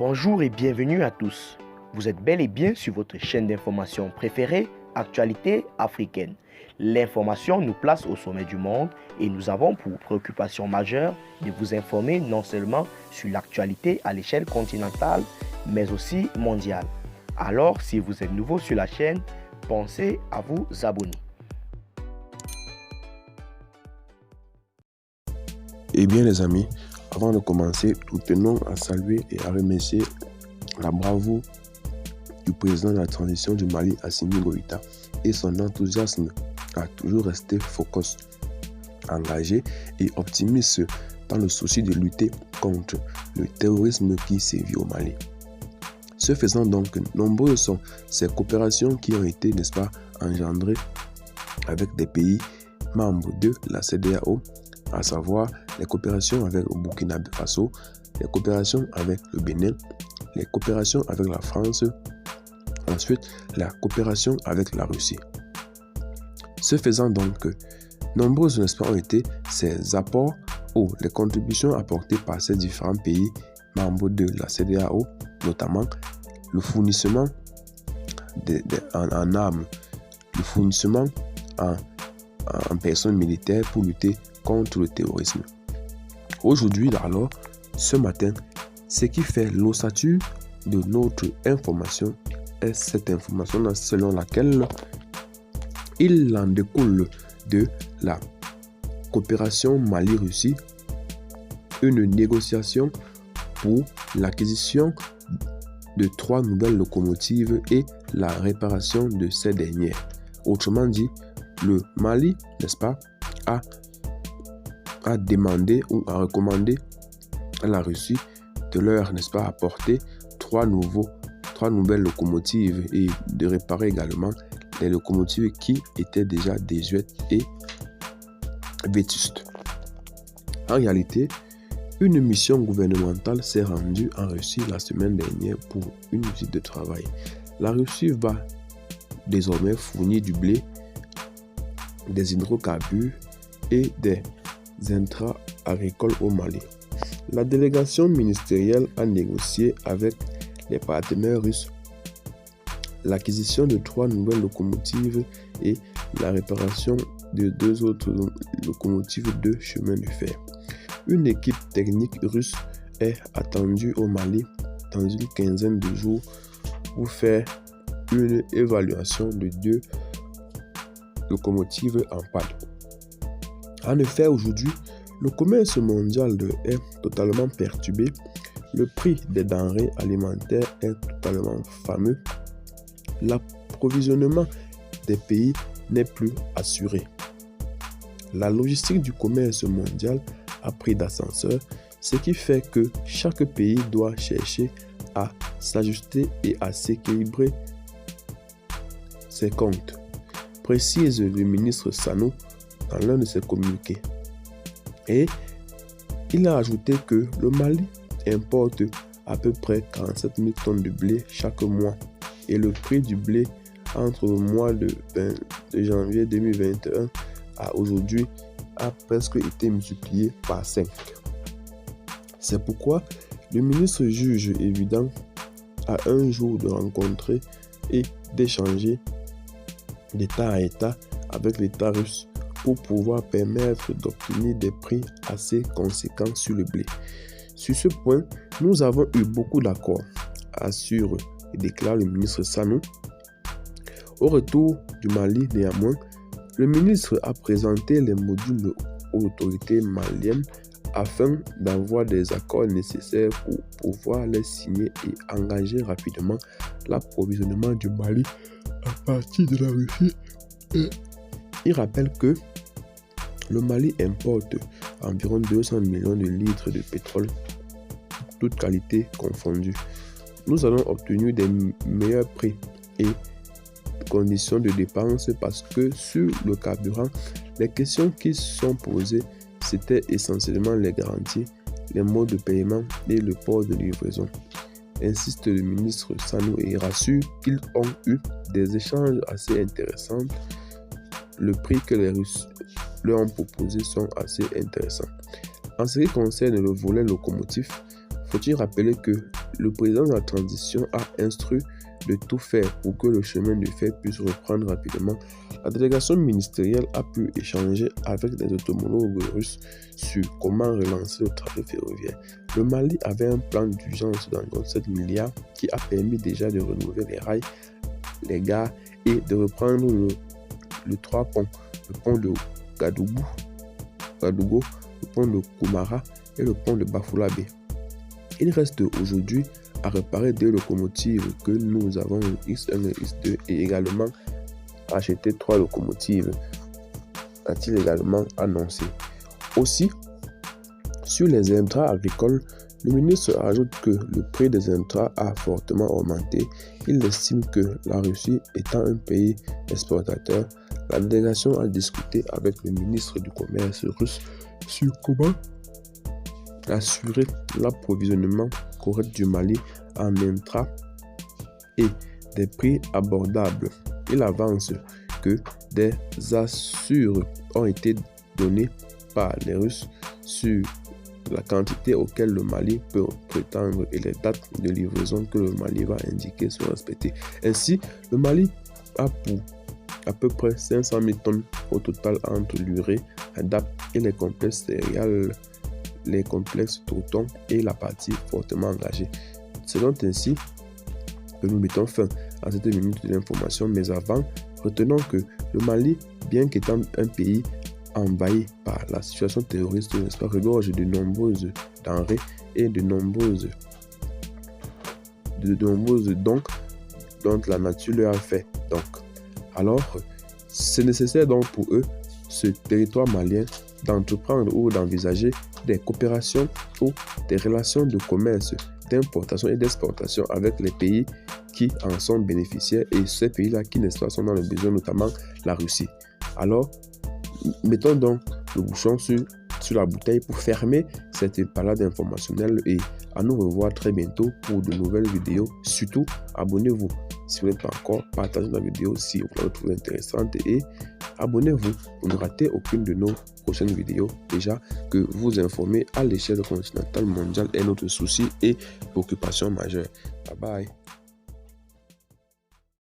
Bonjour et bienvenue à tous. Vous êtes bel et bien sur votre chaîne d'information préférée, Actualité africaine. L'information nous place au sommet du monde et nous avons pour préoccupation majeure de vous informer non seulement sur l'actualité à l'échelle continentale, mais aussi mondiale. Alors, si vous êtes nouveau sur la chaîne, pensez à vous abonner. Eh bien les amis, avant de commencer, nous tenons à saluer et à remercier la bravoure du président de la transition du Mali, Assimi Goïta, et son enthousiasme à toujours rester focus, engagé et optimiste dans le souci de lutter contre le terrorisme qui sévit au Mali. Ce faisant donc, nombreuses sont ces coopérations qui ont été, n'est-ce pas, engendrées avec des pays membres de la CEDEAO, à savoir les coopérations avec le Burkina Faso, les coopérations avec le Bénin, les coopérations avec la France, ensuite la coopération avec la Russie. Ce faisant donc, nombreuses, n'est-ce pas, ont été ces apports ou les contributions apportées par ces différents pays membres de la CEDEAO, notamment le fournissement en armes, le fournissement en personnes militaires pour lutter contre le terrorisme. Aujourd'hui, alors, ce matin, ce qui fait l'ossature de notre information est cette information selon laquelle il en découle de la coopération Mali-Russie une négociation pour l'acquisition de 3 nouvelles locomotives et la réparation de ces dernières. Autrement dit, le Mali, n'est-ce pas, a demandé ou a recommandé à la Russie de leur, n'est-ce pas, apporter 3 nouvelles locomotives et de réparer également les locomotives qui étaient déjà désuètes et vétustes. En réalité, une mission gouvernementale s'est rendue en Russie la semaine dernière pour une visite de travail. La Russie va désormais fournir du blé, des hydrocarbures et des intrants agricoles au Mali. La délégation ministérielle a négocié avec les partenaires russes l'acquisition de 3 nouvelles locomotives et la réparation de 2 autres locomotives de chemin de fer. Une équipe technique russe est attendue au Mali dans une quinzaine de jours pour faire une évaluation de 2 locomotives en panne. En effet, aujourd'hui, le commerce mondial est totalement perturbé, le prix des denrées alimentaires est totalement fameux, l'approvisionnement des pays n'est plus assuré. La logistique du commerce mondial a pris d'ascenseur, ce qui fait que chaque pays doit chercher à s'ajuster et à s'équilibrer ses comptes, précise le ministre Sano dans l'un de ses communiqués. Et il a ajouté que le Mali importe à peu près 47 000 tonnes de blé chaque mois et le prix du blé entre le mois de janvier 2021 à aujourd'hui a presque été multiplié par 5. C'est pourquoi le ministre juge évident à un jour de rencontrer et d'échanger d'État à État avec l'État russe pour pouvoir permettre d'obtenir des prix assez conséquents sur le blé. Sur ce point, nous avons eu beaucoup d'accords, assure et déclare le ministre Sano. Au retour du Mali, néanmoins, le ministre a présenté les modules aux autorités maliennes afin d'avoir des accords nécessaires pour pouvoir les signer et engager rapidement l'approvisionnement du Mali à partir de la Russie. Il rappelle que le Mali importe environ 200 millions de litres de pétrole, toutes qualités confondues. Nous allons obtenir des meilleurs prix et conditions de dépenses parce que sur le carburant, les questions qui sont posées, c'était essentiellement les garanties, les modes de paiement et le port de livraison. Insiste le ministre Sano et rassure qu'ils ont eu des échanges assez intéressants. Le prix que les Russes leur ont proposé sont assez intéressants. En ce qui concerne le volet locomotif, Faut-il rappeler que le président de la transition a instruit de tout faire pour que le chemin de fer puisse reprendre rapidement. La délégation ministérielle a pu échanger avec des homologues russes sur comment relancer le trafic ferroviaire. Le Mali avait un plan d'urgence d'environ 7 milliards qui a permis déjà de renouveler les rails, les gares et de reprendre le 3 ponts, le pont de Gadougou, le pont de Koumara et le pont de Bafoullabé. Il reste aujourd'hui à réparer des locomotives que nous avons, X1 et X2, et également acheter 3 locomotives, a-t-il également annoncé. Aussi, sur les intrants agricoles, le ministre ajoute que le prix des intrants a fortement augmenté. Il estime que la Russie étant un pays exportateur, la délégation a discuté avec le ministre du Commerce russe sur comment assurer l'approvisionnement correct du Mali en intrants et des prix abordables. Il avance que des assures ont été données par les Russes sur la quantité auquel le Mali peut prétendre et les dates de livraison que le Mali va indiquer sont respectées. Ainsi, le Mali a pour à peu près 500 000 tonnes au total entre l'urée, la DAP et les complexes céréales, les complexes Toton et la partie fortement engagée. C'est donc ainsi que nous mettons fin à cette minute de l'information, mais avant, retenons que le Mali, bien qu'étant un pays envahi par la situation terroriste, n'est-ce pas, regorge de nombreuses denrées et de nombreuses dons dont la nature leur a fait. Donc, alors, c'est nécessaire donc pour eux, ce territoire malien, d'entreprendre ou d'envisager des coopérations ou des relations de commerce, d'importation et d'exportation avec les pays qui en sont bénéficiaires et ces pays-là qui, n'est-ce pas, sont dans le besoin, notamment la Russie. Alors, mettons donc le bouchon sur la bouteille pour fermer cette balade informationnelle et à nous revoir très bientôt pour de nouvelles vidéos. Surtout, abonnez-vous si vous n'êtes pas encore, partagez la vidéo si vous la trouvez intéressante et abonnez-vous pour ne rater aucune de nos prochaines vidéos. Déjà que vous informer à l'échelle continentale mondiale est notre souci et préoccupation majeure. Bye bye.